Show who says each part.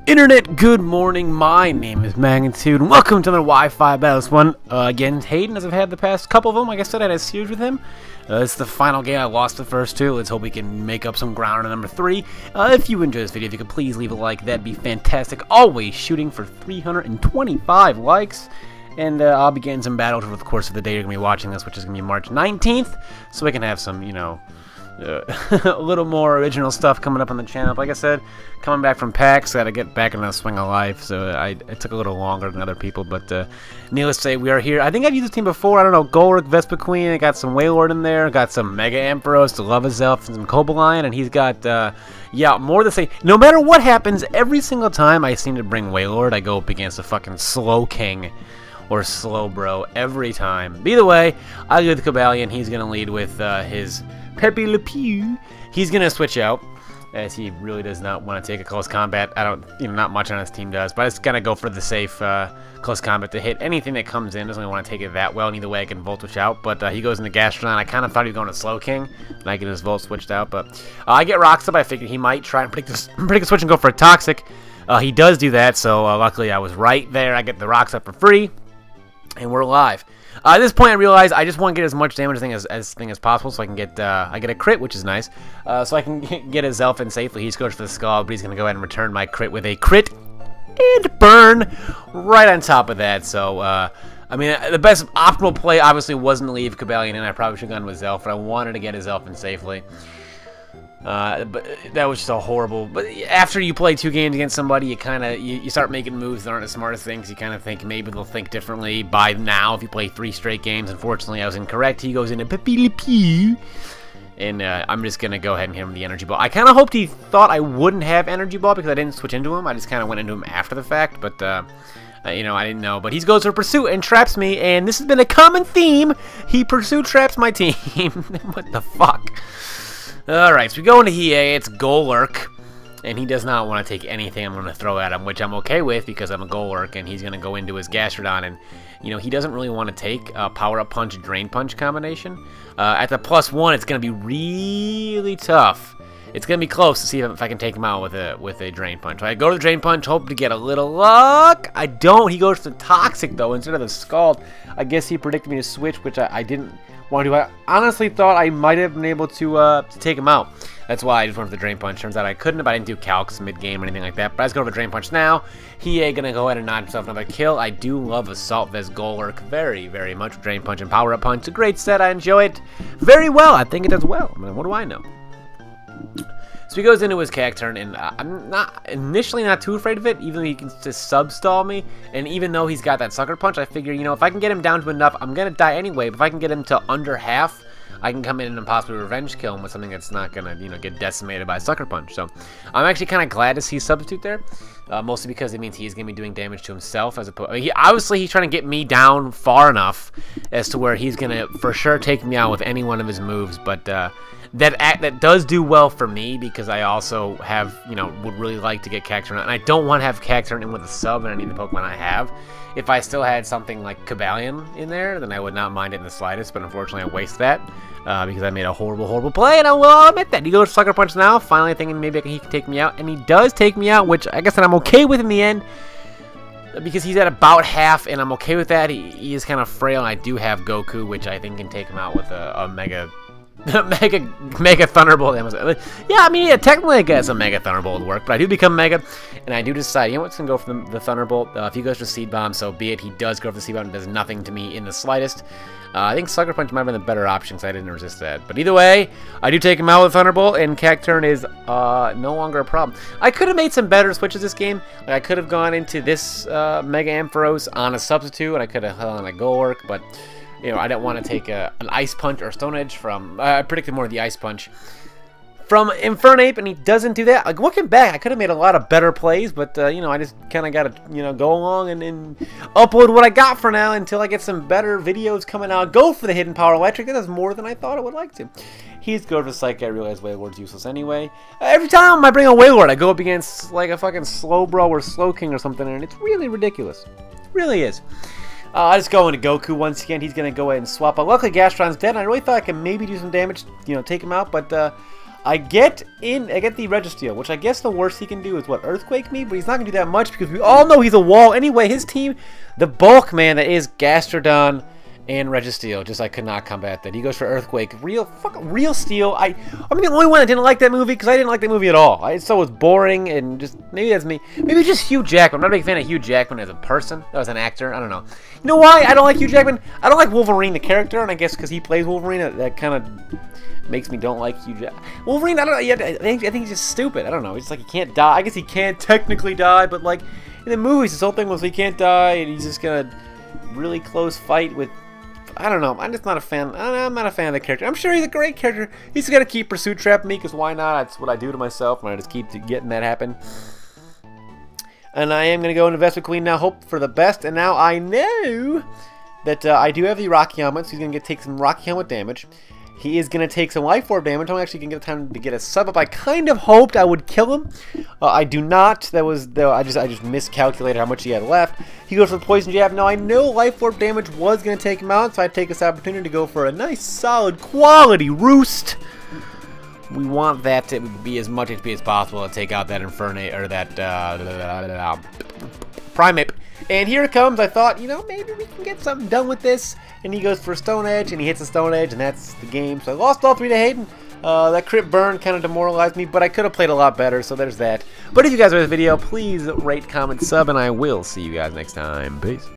Speaker 1: Internet, good morning. My name is Magnitude, and welcome to the Wi-Fi Battles one. Again, Haydunn, as I've had the past couple of them. Like I said, I had a series with him. It's the final game. I lost the first two. Let's hope we can make up some ground on number 3. If you enjoy this video, if you could please leave a like, that'd be fantastic. Always shooting for 325 likes. And I'll be getting some battles over the course of the day. You're going to be watching this, which is going to be March 19th. So we can have some, a little more original stuff coming up on the channel. But like I said, coming back from PAX, got to get back into the swing of life, so it took a little longer than other people, but needless to say, we are here. I think I've used this team before. I don't know, Golurk, Vespa Queen, I got some Wailord in there, got some Mega Ampharos, Delavezelf, and some Cobalion, and he's got, yeah, more to say. No matter what happens, every single time I seem to bring Wailord, I go up against a fucking Slow King or Slow Bro every time. But either way, I'll go with the Cobalion. He's going to lead with his Pepe Le Pew. He's going to switch out, as he really does not want to take a close combat. I don't, not much on his team does, but I just going to go for the safe close combat to hit anything that comes in. Doesn't really want to take it that well, and either way I can Volt Switch out, but he goes into Gastrodon. I kind of thought he was going to Slow King, and I get his Volt switched out, but I get Rocks up. I figured he might try and predict the switch and go for a Toxic. He does do that, so luckily I was right there. I get the Rocks up for free, and we're live. At this point, I realize I just want to get as much damage as possible, so I can get I get a crit, which is nice. So I can get his elf in safely. He's going for the skull, but he's going to go ahead and return my crit with a crit and burn right on top of that. So I mean, the best optimal play obviously wasn't to leave Cobalion in. I probably should have gone with Zelf, but I wanted to get his elf in safely. But that was just a horrible. But after you play 2 games against somebody, you kind of you start making moves that aren't the smartest things. You kind of think maybe they'll think differently by now if you play 3 straight games. Unfortunately, I was incorrect. He goes into Pepe Le Pew, and I'm just gonna go ahead and hit him with the Energy Ball. I kind of hoped he thought I wouldn't have Energy Ball because I didn't switch into him. I just kind of went into him after the fact, but I didn't know. But he goes for Pursuit and traps me, and this has been a common theme. He Pursuit traps my team. What the fuck? Alright, so we go into Hiei. It's Golurk, and he does not want to take anything I'm going to throw at him, which I'm okay with because I'm a Golurk, and he's going to go into his Gastrodon, and, he doesn't really want to take a Power-Up Punch, Drain Punch combination. At the +1, it's going to be really tough. It's going to be close to see if I can take him out with a Drain Punch. So I go to the Drain Punch, hope to get a little luck. I don't. He goes to Toxic, though, instead of the Scald. I guess he predicted me to switch, which I didn't want to do. I honestly thought I might have been able to take him out. That's why I just went for the Drain Punch. Turns out I couldn't, but I didn't do calcs mid-game or anything like that. But I just go for the Drain Punch now. He ain't gonna go ahead and knock himself another kill. I do love Assault Vest Golurk very, very much. Drain Punch and Power Up Punch. It's a great set. I enjoy it very well. I think it does well. I mean, what do I know? So he goes into his Cacturn, and I'm initially not too afraid of it, even though he can just sub-stall me. And even though he's got that Sucker Punch, I figure, if I can get him down to enough, I'm going to die anyway. But if I can get him to under half, I can come in and possibly revenge kill him with something that's not going to, get decimated by a Sucker Punch. So I'm actually kind of glad to see Substitute there, mostly because it means he's going to be doing damage to himself. As opposed, obviously, he's trying to get me down far enough as to where he's going to, for sure, take me out with any one of his moves. But that does do well for me because I also have, would really like to get Cacturn, and I don't want to have Cacturn in with a sub in any of the Pokemon I have. If I still had something like Cobalion in there, then I would not mind it in the slightest, but unfortunately I waste that because I made a horrible, horrible play, and I will admit that. He goes Sucker Punch now, finally thinking maybe he can take me out, and he does take me out, which I guess that I'm okay with in the end because he's at about half, and I'm okay with that. He is kind of frail, and I do have Goku, which I think can take him out with a Mega Thunderbolt. Yeah, I mean, technically I guess a Mega Thunderbolt would work, but I do become Mega, and I do decide, what's going to go for the Thunderbolt. If he goes for Seed Bomb, so be it. He does go for the Seed Bomb and does nothing to me in the slightest. I think Sucker Punch might have been the better option because I didn't resist that. But either way, I do take him out with Thunderbolt, and Cacturn is no longer a problem. I could have made some better switches this game. Like, I could have gone into this Mega Ampharos on a Substitute, and I could have held on a Golurk, but I didn't want to take an Ice Punch or Stone Edge from... I predicted more of the Ice Punch from Infernape, and he doesn't do that. Like, looking back, I could have made a lot of better plays, but, I just kind of got to, go along and upload what I got for now until I get some better videos coming out. Go for the Hidden Power Electric. That is more than I thought I would like to. He's good for Psych. I realize Wailord's useless anyway. Every time I bring a Wailord, I go up against, like, a fucking Slow Bro or Slow King or something, and it's really ridiculous. It really is. I just go into Goku once again. He's going to go ahead and swap. But luckily, Gastrodon's dead, and I really thought I could maybe do some damage, take him out. But I get the Registeel, which I guess the worst he can do is, what, Earthquake me? But he's not going to do that much because we all know he's a wall. Anyway, his team, the bulk man that is Gastrodon and Registeel, just I could not combat that. He goes for Earthquake. Real Steel. I'm the only one that didn't like that movie because I didn't like that movie at all. I thought it was boring and just, maybe that's me. Maybe just Hugh Jackman. I'm not a big fan of Hugh Jackman as a person, as an actor. I don't know. You know why I don't like Hugh Jackman? I don't like Wolverine, the character, and I guess because he plays Wolverine, that kind of makes me don't like Hugh Jackman. Wolverine, I don't know. I think he's just stupid. I don't know. He's just like, he can't die. I guess he can't technically die, but like in the movies, this whole thing was he can't die, and he's just gonna really close fight with. I don't know. I'm just not a fan. I'm not a fan of the character. I'm sure he's a great character. He's gonna keep pursuit trapping me, because why not? That's what I do to myself, and I just keep getting that happen. And I am gonna go into Vespa Queen now. Hope for the best. And now I know that I do have the Rocky Helmet, so he's gonna take some Rocky Helmet damage. He is going to take some Life Orb damage. I'm actually going to get time to get a sub up. I kind of hoped I would kill him. I do not. I just miscalculated how much he had left. He goes for the Poison Jab. Now I know Life Orb damage was going to take him out, so I take this opportunity to go for a nice, solid, quality Roost. We want that to be as much HP as possible to take out that Infernape, or that Primeape. And here it comes. I thought, you know, maybe we can get something done with this. And he goes for Stone Edge, and he hits a Stone Edge, and that's the game. So I lost all 3 to Haydunn. That crit burn kind of demoralized me, but I could have played a lot better, so there's that. But if you guys like this video, please rate, comment, sub, and I will see you guys next time. Peace.